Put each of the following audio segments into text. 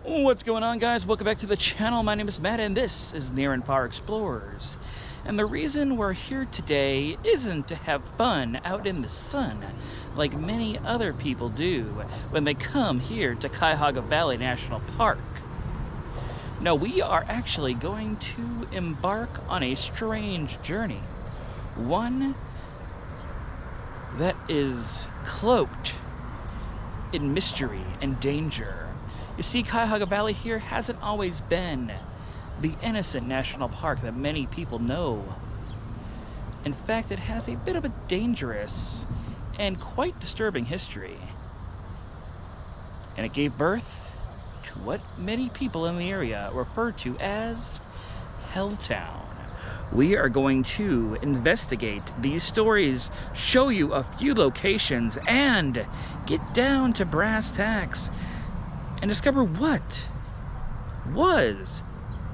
What's going on, guys? Welcome back to the channel. My name is Matt and this is Near and Far Explorers. And the reason we're here today isn't to have fun out in the sun like many other people do when they come here to Cuyahoga Valley National Park. No, we are actually going to embark on a strange journey. One that is cloaked in mystery and danger. You see, Cuyahoga Valley here hasn't always been the innocent national park that many people know. In fact, it has a bit of a dangerous and quite disturbing history. And it gave birth to what many people in the area refer to as Helltown. We are going to investigate these stories, show you a few locations, and get down to brass tacks and discover what was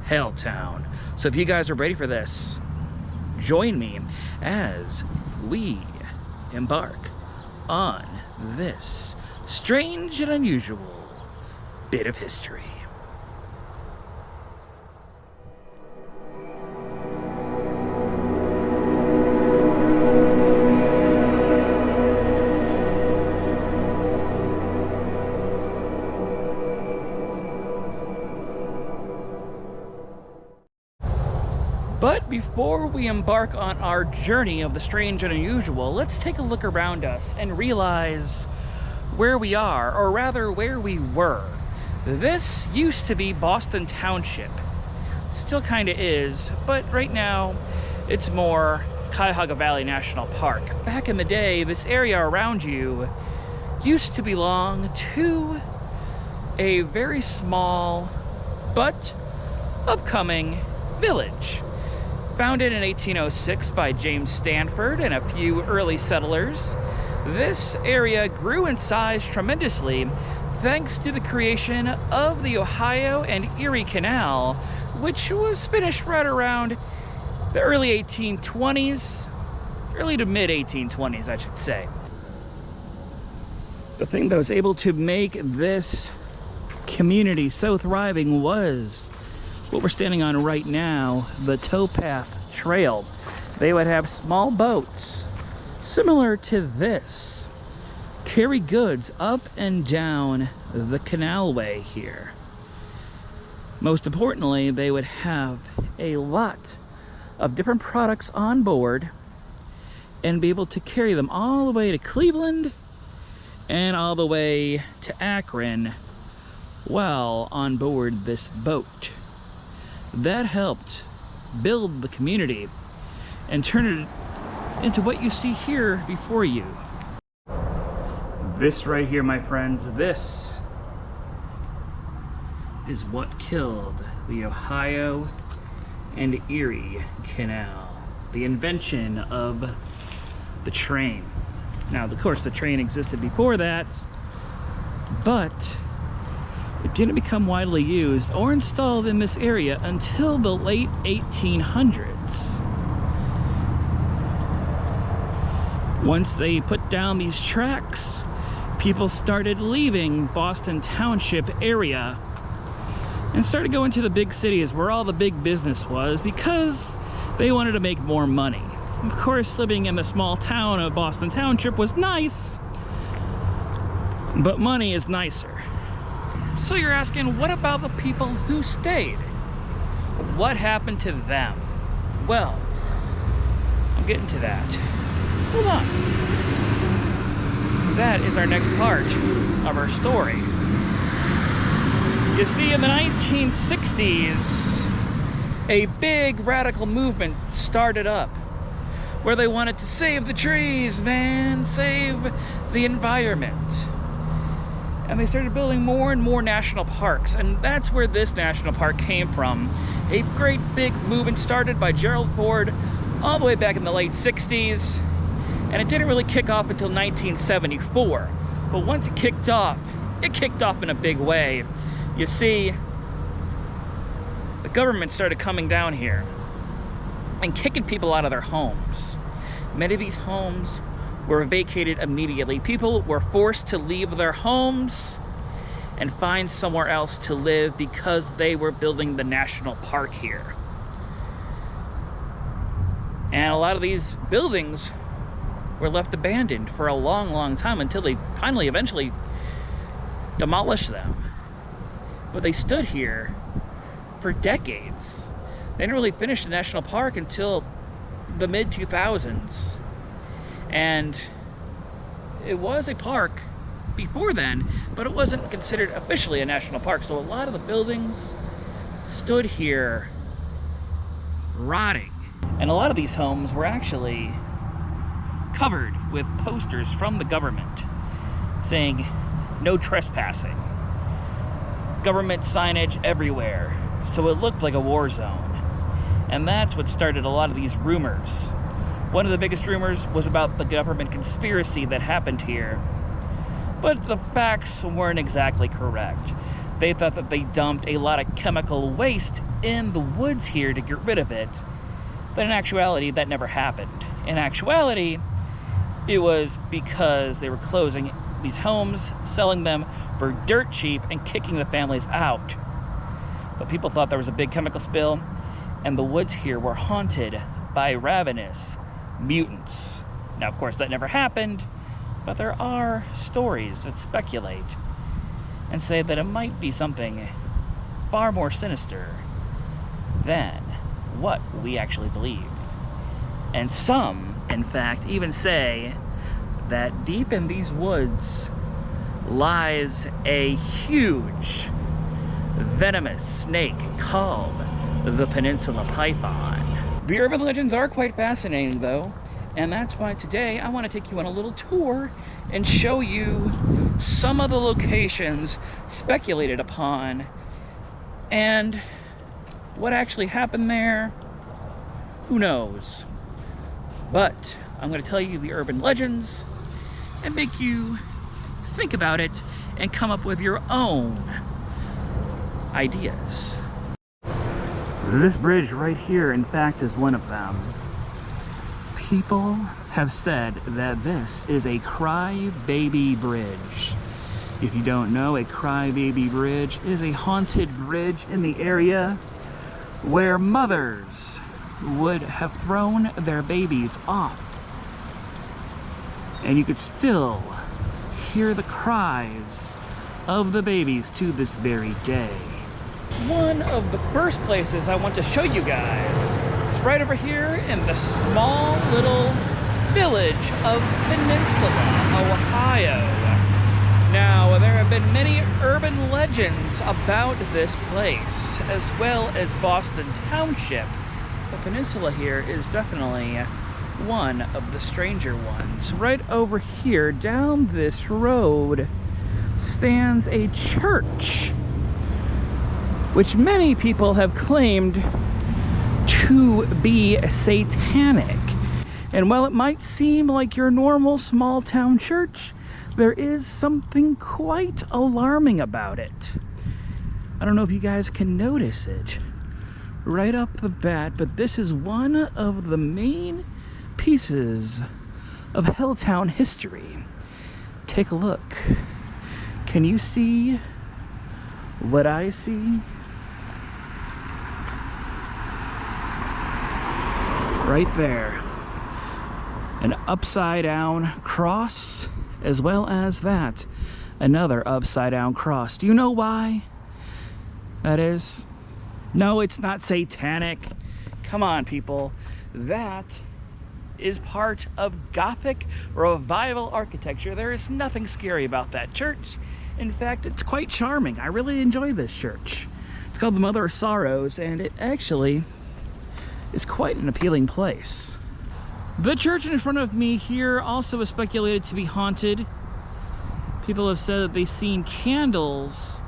Helltown. So if you guys are ready for this, join me as we embark on this strange and unusual bit of history. But before we embark on our journey of the strange and unusual, let's take a look around us and realize where we are, or rather where we were. This used to be Boston Township. Still kind of is, but right now it's more Cuyahoga Valley National Park. Back in the day, this area around you used to belong to a very small but upcoming village. Founded in 1806 by James Stanford and a few early settlers, this area grew in size tremendously thanks to the creation of the Ohio and Erie Canal, which was finished right around the early 1820s, early to mid 1820s, I should say. The thing that was able to make this community so thriving was what we're standing on right now, the towpath trail. They would have small boats similar to this carry goods up and down the canalway here. Most importantly, they would have a lot of different products on board and be able to carry them all the way to Cleveland and all the way to Akron while on board this boat. That helped build the community and turn it into what you see here before you. This right here, my friends, this is what killed the Ohio and Erie Canal. The invention of the train. Now, of course, the train existed before that, but it didn't become widely used or installed in this area until the late 1800s. Once they put down these tracks, people started leaving Boston Township area and started going to the big cities where all the big business was because they wanted to make more money. Of course, living in the small town of Boston Township was nice, but money is nicer. So you're asking, what about the people who stayed? What happened to them? Well, I'm getting to that. Hold on. That is our next part of our story. You see, in the 1960s, a big radical movement started up where they wanted to save the trees, man, save the environment. And they started building more and more national parks, and that's where this national park came from. A great big movement started by Gerald Ford all the way back in the late 60s, and it didn't really kick off until 1974. But once it kicked off in a big way. You see, the government started coming down here and kicking people out of their homes. Many of these homes were vacated immediately. People were forced to leave their homes and find somewhere else to live because they were building the national park here. And a lot of these buildings were left abandoned for a long, long time until they finally, eventually demolished them. But they stood here for decades. They didn't really finish the national park until the mid-2000s. And it was a park before then, but it wasn't considered officially a national park. So a lot of the buildings stood here rotting. And a lot of these homes were actually covered with posters from the government saying no trespassing. Government signage everywhere. So it looked like a war zone. And that's what started a lot of these rumors. One of the biggest rumors was about the government conspiracy that happened here. But the facts weren't exactly correct. They thought that they dumped a lot of chemical waste in the woods here to get rid of it. But in actuality, that never happened. In actuality, it was because they were closing these homes, selling them for dirt cheap, and kicking the families out. But people thought there was a big chemical spill, and the woods here were haunted by ravenous mutants. Now, of course, that never happened, but there are stories that speculate and say that it might be something far more sinister than what we actually believe. And some, in fact, even say that deep in these woods lies a huge venomous snake called the Peninsula Python. The urban legends are quite fascinating, though, and that's why today I want to take you on a little tour and show you some of the locations speculated upon and what actually happened there. Who knows? But I'm going to tell you the urban legends and make you think about it and come up with your own ideas. This bridge right here, in fact, is one of them. People have said that this is a crybaby bridge. If you don't know, a crybaby bridge is a haunted bridge in the area where mothers would have thrown their babies off. And you could still hear the cries of the babies to this very day. One of the first places I want to show you guys is right over here in the small little village of Peninsula, Ohio. Now, there have been many urban legends about this place, as well as Boston Township. The peninsula here is definitely one of the stranger ones. Right over here, down this road, stands a church, which many people have claimed to be satanic. And while it might seem like your normal small town church, there is something quite alarming about it. I don't know if you guys can notice it right off the bat, but this is one of the main pieces of Helltown history. Take a look. Can you see what I see? Right there. An upside down cross, as well as that, another upside down cross. Do you know why that is? No, it's not satanic. Come on, people. That is part of Gothic revival architecture. There is nothing scary about that church. In fact, it's quite charming. I really enjoy this church. It's called the Mother of Sorrows, and it actually is quite an appealing place. The church in front of me here also is speculated to be haunted. People have said that they've seen candles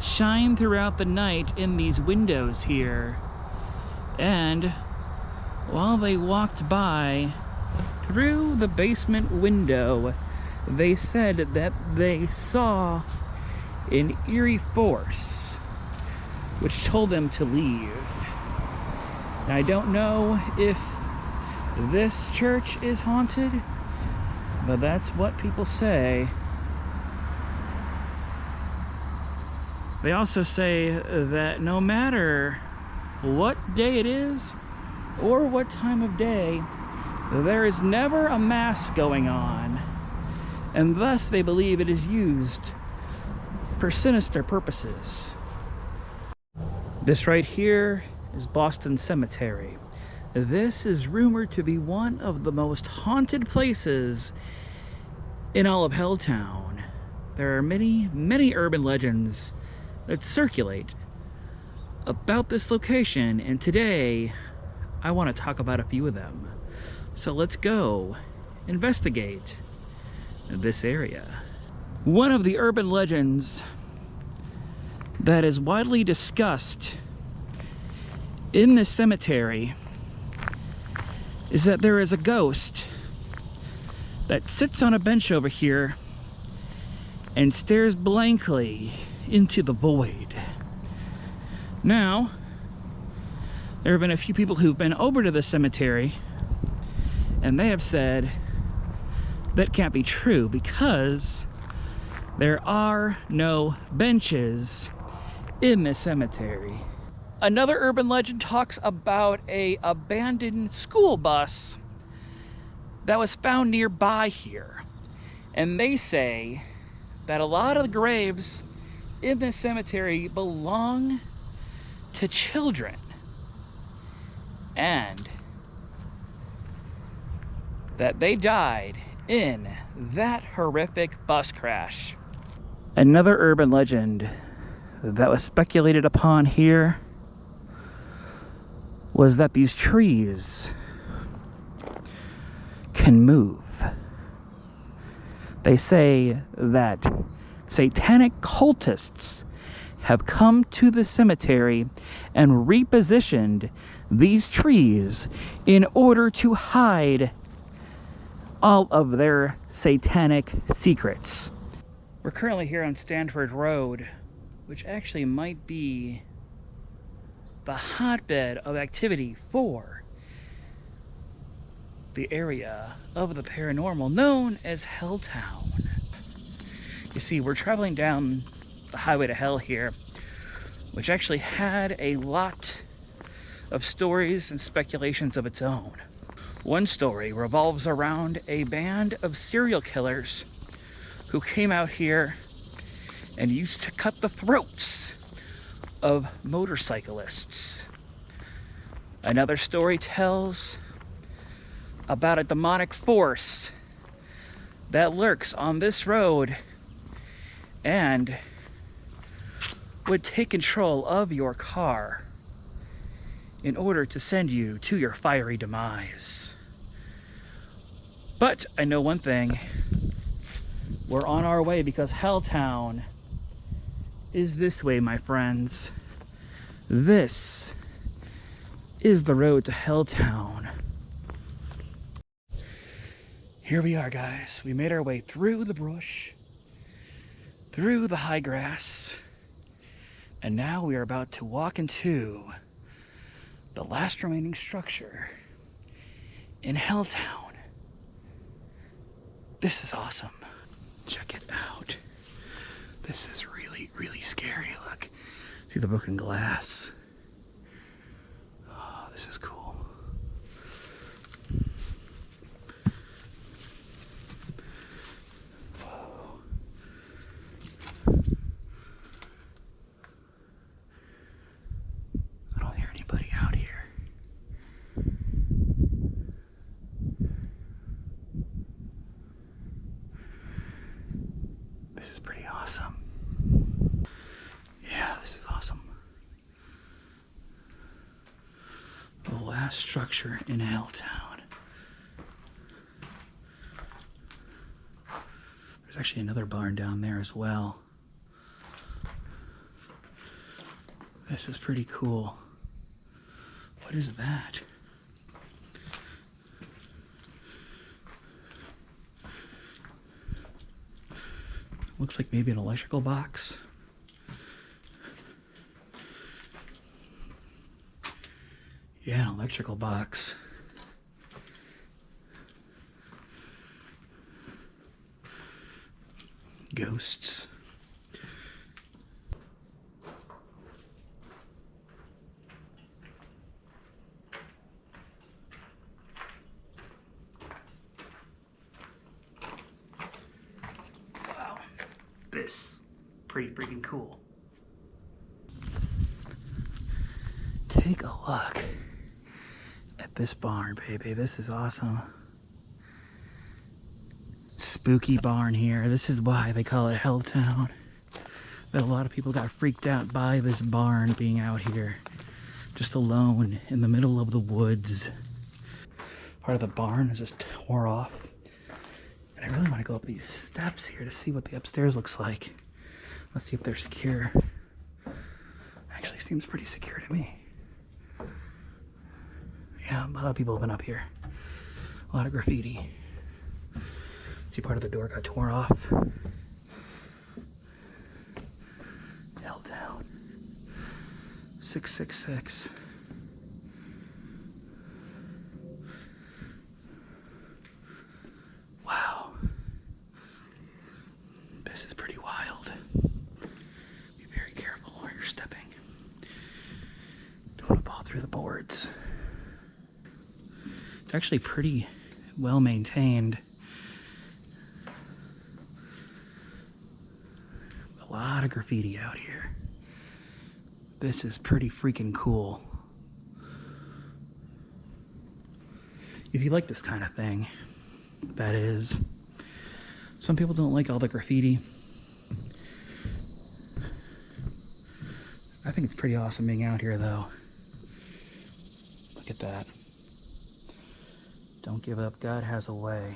shine throughout the night in these windows here. And while they walked by through the basement window, they said that they saw an eerie force which told them to leave. Now, I don't know if this church is haunted, but that's what people say. They also say that no matter what day it is or what time of day, there is never a mass going on, and thus they believe it is used for sinister purposes. This right here is Boston Cemetery. This is rumored to be one of the most haunted places in all of Helltown. There are many, many urban legends that circulate about this location, and today I want to talk about a few of them. So let's go investigate this area. One of the urban legends that is widely discussed in this cemetery is that there is a ghost that sits on a bench over here and stares blankly into the void. Now, there have been a few people who've been over to the cemetery, and they have said that can't be true because there are no benches in this cemetery. Another urban legend talks about an abandoned school bus that was found nearby here. And they say that a lot of the graves in this cemetery belong to children. And that they died in that horrific bus crash. Another urban legend that was speculated upon here was that these trees can move. They say that satanic cultists have come to the cemetery and repositioned these trees in order to hide all of their satanic secrets. We're currently here on Stanford Road, which actually might be the hotbed of activity for the area of the paranormal known as Helltown. You see, we're traveling down the highway to hell here, which actually had a lot of stories and speculations of its own. One story revolves around a band of serial killers who came out here and used to cut the throats of motorcyclists. Another story tells about a demonic force that lurks on this road and would take control of your car in order to send you to your fiery demise. But I know one thing, we're on our way because Helltown is this way, my friends. This is the road to Helltown. Here we are, guys. We made our way through the brush, through the high grass, and now we are about to walk into the last remaining structure in Helltown. This is awesome. Check it out. This is really, really scary. Look, see the broken glass. Oh, this is cool. Whoa. I don't hear anybody out here. This is pretty awesome. Yeah, this is awesome. The last structure in Helltown. There's actually another barn down there as well. This is pretty cool. What is that? Looks like maybe an electrical box. Yeah, an electrical box. Ghosts. this. Pretty freaking cool. Take a look at this barn, baby. This is awesome. Spooky barn here. This is why they call it Helltown. But a lot of people got freaked out by this barn being out here just alone in the middle of the woods. Part of the barn is just tore off. And I really want to go up these steps here to see what the upstairs looks like. Let's see if they're secure. Actually seems pretty secure to me. Yeah, a lot of people have been up here. A lot of graffiti. See, part of the door got torn off. Helltown. 666. Wow. This is pretty wild. Be very careful where you're stepping. Don't want to fall through the boards. It's actually pretty well maintained. A lot of graffiti out here. This is pretty freaking cool. If you like this kind of thing, that is. Some people don't like all the graffiti. I think it's pretty awesome being out here though. Look at that. Don't give up, God has a way.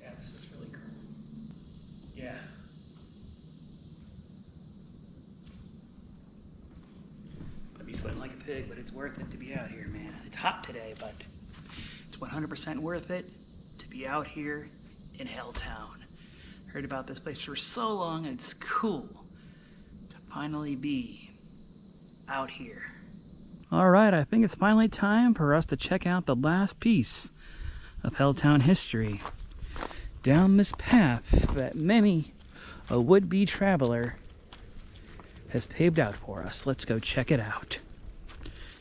Yeah, this is really cool. Yeah. I'd be sweating like a pig, but it's worth it to be out here, man. It's hot today, but it's 100% worth it to be out here in Helltown. Heard about this place for so long, and it's cool to finally be out here. Alright, I think it's finally time for us to check out the last piece of Helltown history. Down this path that many a would-be traveler has paved out for us. Let's go check it out.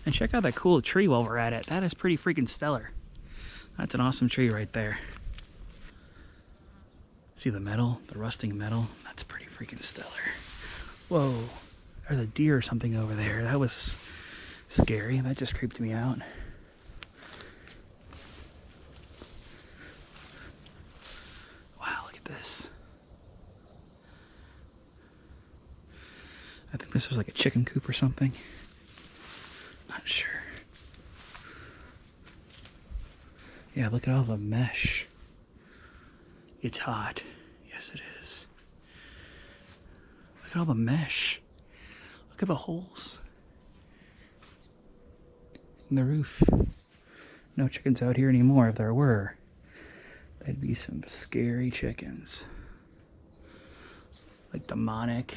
And check out that cool tree while we're at it. That is pretty freaking stellar. That's an awesome tree right there. See the metal, the rusting metal? That's pretty freaking stellar. Whoa, there's a deer or something over there. That was scary. That just creeped me out. Wow, look at this. I think this was like a chicken coop or something. Not sure. Yeah, look at all the mesh. It's hot. Yes, it is. Look at all the mesh. Look at the holes in the roof. No chickens out here anymore. If there were, there'd be some scary chickens. Like demonic,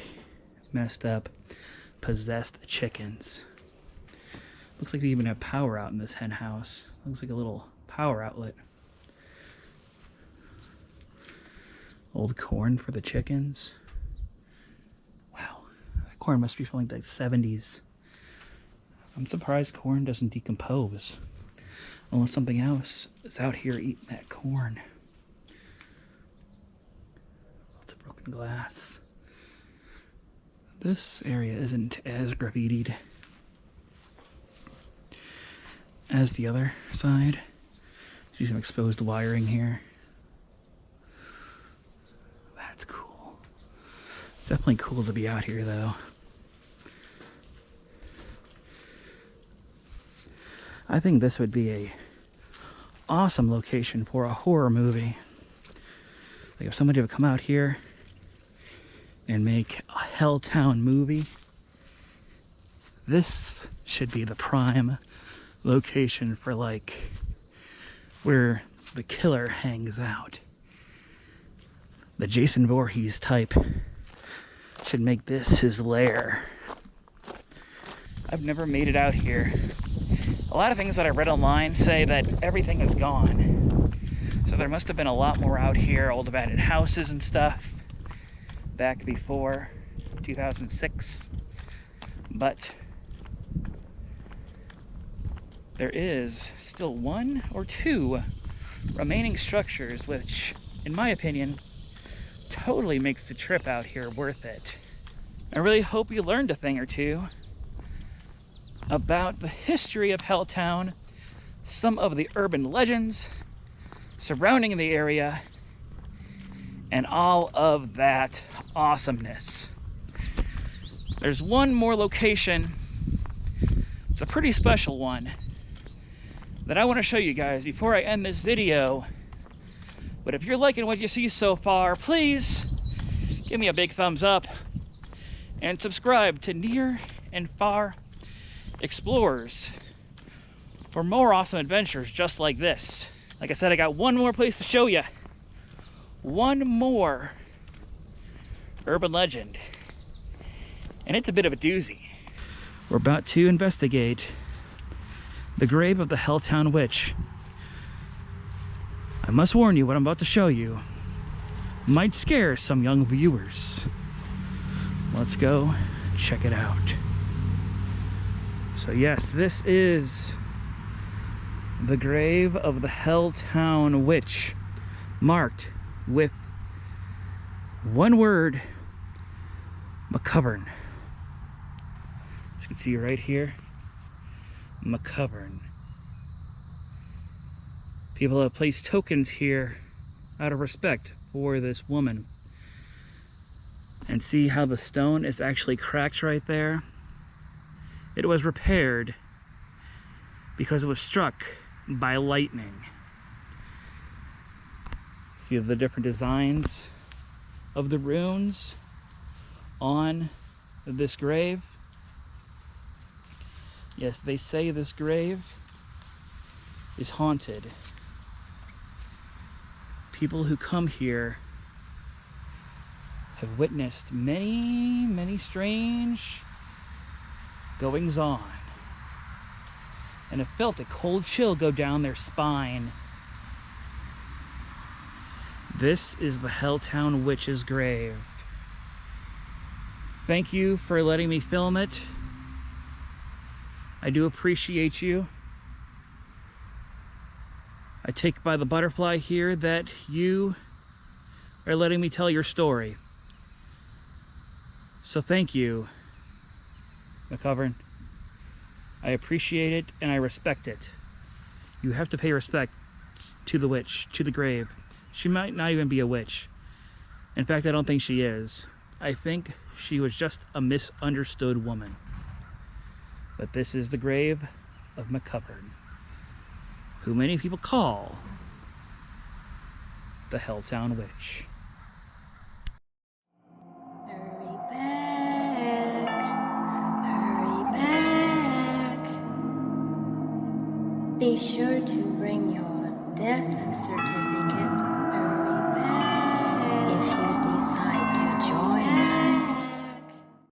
messed up, possessed chickens. Looks like they even have power out in this hen house. Looks like a little power outlet. Old corn for the chickens. Wow, that corn must be from like the 70s. I'm surprised corn doesn't decompose. Unless something else is out here eating that corn. Lots of broken glass. This area isn't as graffitied as the other side. See some exposed wiring here. That's cool. It's definitely cool to be out here though. I think this would be a awesome location for a horror movie. Like if somebody would come out here and make a Helltown movie, this should be the prime location for like where the killer hangs out. The Jason Voorhees type should make this his lair. I've never made it out here. A lot of things that I read online say that everything is gone. So there must have been a lot more out here, old abandoned houses and stuff, back before 2006. But there is still one or two remaining structures, which, in my opinion, totally makes the trip out here worth it. I really hope you learned a thing or two about the history of Helltown, some of the urban legends surrounding the area, and all of that awesomeness. There's one more location, it's a pretty special one, that I want to show you guys before I end this video. But if you're liking what you see so far, please give me a big thumbs up and subscribe to Near and Far Explorers for more awesome adventures just like this. Like I said, I got one more place to show you. One more urban legend. And it's a bit of a doozy. We're about to investigate the grave of the Helltown Witch. I must warn you, what I'm about to show you might scare some young viewers. Let's go check it out. So yes, this is the grave of the Helltown Witch, marked with one word, McCovern. As you can see right here, McCovern. People have placed tokens here out of respect for this woman. And see how the stone is actually cracked right there? It was repaired because it was struck by lightning. See the different designs of the runes on this grave? Yes, they say this grave is haunted. People who come here have witnessed many, many strange goings on and have felt a cold chill go down their spine. This is the Helltown Witch's grave. Thank you for letting me film it. I do appreciate you. I take by the butterfly here that you are letting me tell your story. So thank you, McCovern. I appreciate it and I respect it. You have to pay respect to the witch, to the grave. She might not even be a witch. In fact, I don't think she is. I think she was just a misunderstood woman. But this is the grave of McCovern, who many people call the Helltown Witch. Hurry back. Be sure to bring your death certificate. Hurry back. If you decide to join